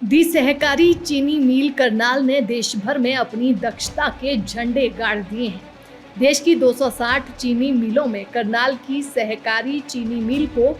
दी सहकारी चीनी मिल करनाल ने देश भर में अपनी दक्षता के झंडे गाड़ दिए हैं। देश की 260 चीनी मिलों में करनाल की सहकारी चीनी मिल को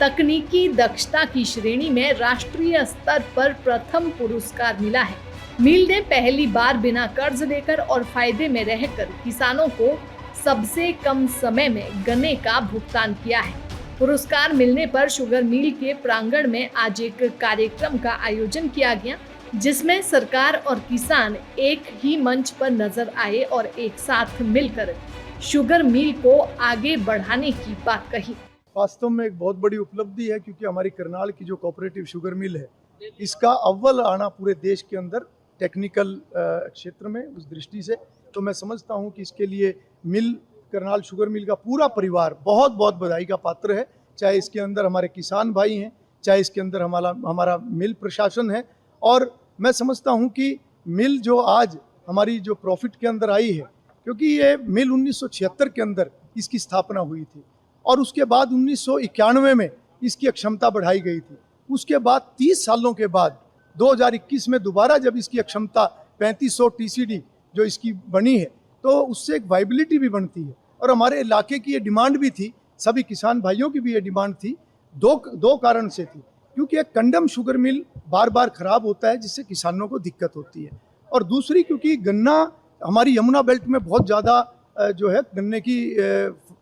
तकनीकी दक्षता की श्रेणी में राष्ट्रीय स्तर पर प्रथम पुरस्कार मिला है। मिल ने पहली बार बिना कर्ज लेकर और फायदे में रहकर किसानों को सबसे कम समय में गन्ने का भुगतान किया है। पुरस्कार मिलने पर शुगर मिल के प्रांगण में आज एक कार्यक्रम का आयोजन किया गया, जिसमें सरकार और किसान एक ही मंच पर नजर आए और एक साथ मिलकर शुगर मिल को आगे बढ़ाने की बात कही। वास्तव में एक बहुत बड़ी उपलब्धि है, क्योंकि हमारी करनाल की जो कोऑपरेटिव शुगर मिल है, इसका अव्वल आना पूरे देश के अंदर टेक्निकल क्षेत्र में, उस दृष्टि से तो मैं समझता हूं कि इसके लिए मिल करनाल शुगर मिल का पूरा परिवार बहुत बहुत बधाई का पात्र है। चाहे इसके अंदर हमारे किसान भाई हैं, चाहे इसके अंदर हमारा मिल प्रशासन है। और मैं समझता हूं कि मिल जो आज हमारी जो प्रॉफिट के अंदर आई है, क्योंकि ये मिल 1976 के अंदर इसकी स्थापना हुई थी और उसके बाद 1991 में इसकी क्षमता बढ़ाई गई थी। उसके बाद 30 सालों के बाद 2021 में दोबारा जब इसकी क्षमता 3500 TCD जो इसकी बनी है, तो उससे एक वाइबिलिटी भी बनती है। और हमारे इलाके की ये डिमांड भी थी, सभी किसान भाइयों की भी ये डिमांड थी। दो कारण से थी, क्योंकि एक कंडम शुगर मिल बार बार खराब होता है, जिससे किसानों को दिक्कत होती है, और दूसरी क्योंकि गन्ना हमारी यमुना बेल्ट में बहुत ज़्यादा जो है गन्ने की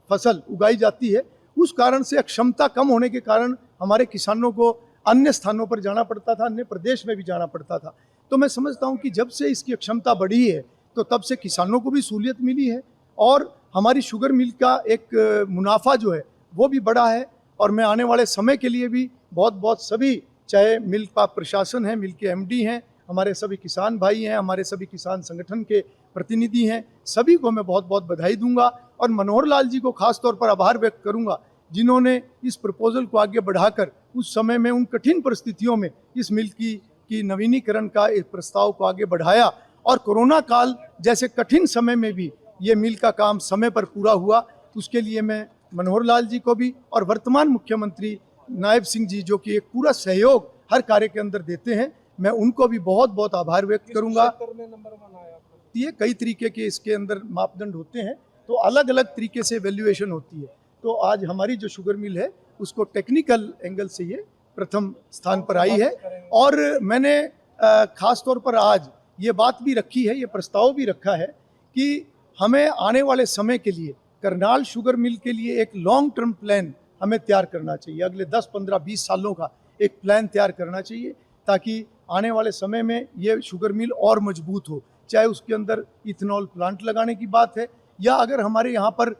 फसल उगाई जाती है। उस कारण से क्षमता कम होने के कारण हमारे किसानों को अन्य स्थानों पर जाना पड़ता था, अन्य प्रदेश में भी जाना पड़ता था। तो मैं समझता हूँ कि जब से इसकी क्षमता बढ़ी है, तो तब से किसानों को भी सहूलियत मिली है और हमारी शुगर मिल का एक मुनाफा जो है वो भी बढ़ा है। और मैं आने वाले समय के लिए भी बहुत बहुत सभी, चाहे मिल का प्रशासन है, मिल के MD हैं, हमारे सभी किसान भाई हैं, हमारे सभी किसान संगठन के प्रतिनिधि हैं, सभी को मैं बहुत बहुत बधाई दूंगा। और मनोहर लाल जी को खास तौर पर आभार व्यक्त करूंगा, जिन्होंने इस प्रपोजल को आगे बढ़ाकर उस समय में उन कठिन परिस्थितियों में इस मिल की नवीनीकरण का इस प्रस्ताव को आगे बढ़ाया। और कोरोना काल जैसे कठिन समय में भी ये मिल का काम समय पर पूरा हुआ। उसके लिए मैं मनोहर लाल जी को भी और वर्तमान मुख्यमंत्री नायब सिंह जी, जो कि एक पूरा सहयोग हर कार्य के अंदर देते हैं, मैं उनको भी बहुत बहुत आभार व्यक्त करूंगा। ये कई तरीके के इसके अंदर मापदंड होते हैं, तो अलग अलग तरीके से वैल्यूएशन होती है। तो आज हमारी जो शुगर मिल है उसको टेक्निकल एंगल से ये प्रथम स्थान पर आई है। और मैंने खास तौर पर आज ये बात भी रखी है, ये प्रस्ताव भी रखा है कि हमें आने वाले समय के लिए करनाल शुगर मिल के लिए एक लॉन्ग टर्म प्लान हमें तैयार करना चाहिए। अगले 10, 15, 20 सालों का एक प्लान तैयार करना चाहिए, ताकि आने वाले समय में ये शुगर मिल और मजबूत हो। चाहे उसके अंदर इथेनॉल प्लांट लगाने की बात है, या अगर हमारे यहाँ पर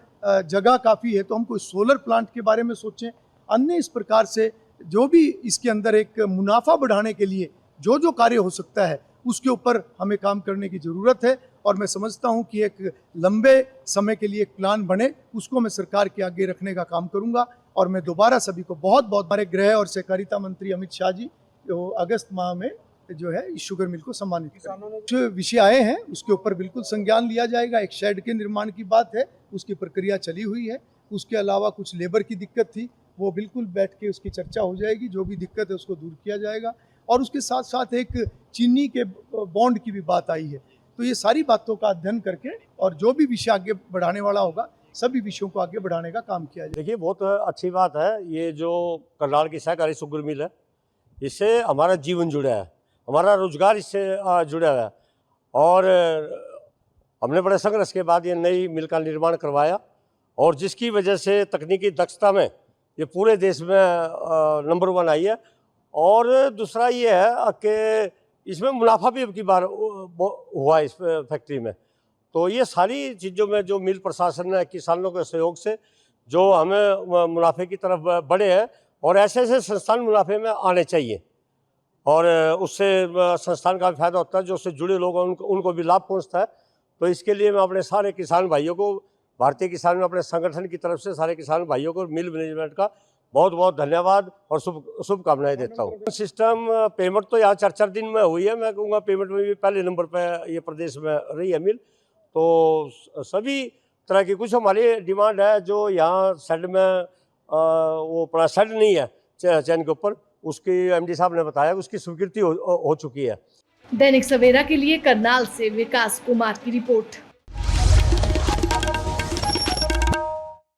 जगह काफ़ी है तो हम कोई सोलर प्लांट के बारे में सोचें। अन्य इस प्रकार से जो भी इसके अंदर एक मुनाफा बढ़ाने के लिए जो जो कार्य हो सकता है, उसके ऊपर हमें काम करने की ज़रूरत है। और मैं समझता हूं कि एक लंबे समय के लिए एक प्लान बने, उसको मैं सरकार के आगे रखने का काम करूंगा। और मैं दोबारा सभी को बहुत बहुत, हमारे गृह और सहकारिता मंत्री अमित शाह जी जो अगस्त माह में जो है इस शुगर मिल को सम्मानित करेंगे। जो विषय आए हैं उसके ऊपर बिल्कुल संज्ञान लिया जाएगा। एक शेड के निर्माण की बात है, उसकी प्रक्रिया चली हुई है। उसके अलावा कुछ लेबर की दिक्कत थी, वो बिल्कुल बैठ के उसकी चर्चा हो जाएगी, जो भी दिक्कत है उसको दूर किया जाएगा। और उसके साथ साथ एक चीनी के बॉन्ड की भी बात आई है। तो ये सारी बातों का अध्ययन करके और जो भी विषय आगे बढ़ाने वाला होगा, सभी विषयों को आगे बढ़ाने का काम किया जाए। देखिए, बहुत अच्छी बात है। ये जो करनाल की सहकारी शुगर मिल है, इससे हमारा जीवन जुड़ा है, हमारा रोजगार इससे जुड़ा है। और हमने बड़े संघर्ष के बाद ये नई मिल का निर्माण करवाया, और जिसकी वजह से तकनीकी दक्षता में ये पूरे देश में नंबर 1 आई है। और दूसरा ये है कि इसमें मुनाफा भी अब की बार हुआ इस फैक्ट्री में। तो ये सारी चीज़ों में जो मिल प्रशासन ने किसानों के सहयोग से जो हमें मुनाफे की तरफ बढ़े हैं, और ऐसे ऐसे संस्थान मुनाफे में आने चाहिए, और उससे संस्थान का भी फायदा होता है, जो उससे जुड़े लोग हैं उनको भी लाभ पहुंचता है। तो इसके लिए मैं अपने सारे किसान भाइयों को, भारतीय किसान में अपने संगठन की तरफ से सारे किसान भाइयों को मिल मैनेजमेंट का बहुत बहुत धन्यवाद और शुभकामनाएं देता हूँ। सिस्टम पेमेंट तो यहाँ 4-4 दिन में हुई है। मैं कहूँगा पेमेंट में भी पहले नंबर पर ये प्रदेश में रही है मिल। तो सभी तरह की, कुछ हमारी डिमांड है जो यहाँ शेड में वो पड़ा शेड नहीं है चैन के ऊपर, उसकी एमडी साहब ने बताया उसकी स्वीकृति हो चुकी है। दैनिक सवेरा के लिए करनाल से विकास कुमार की रिपोर्ट।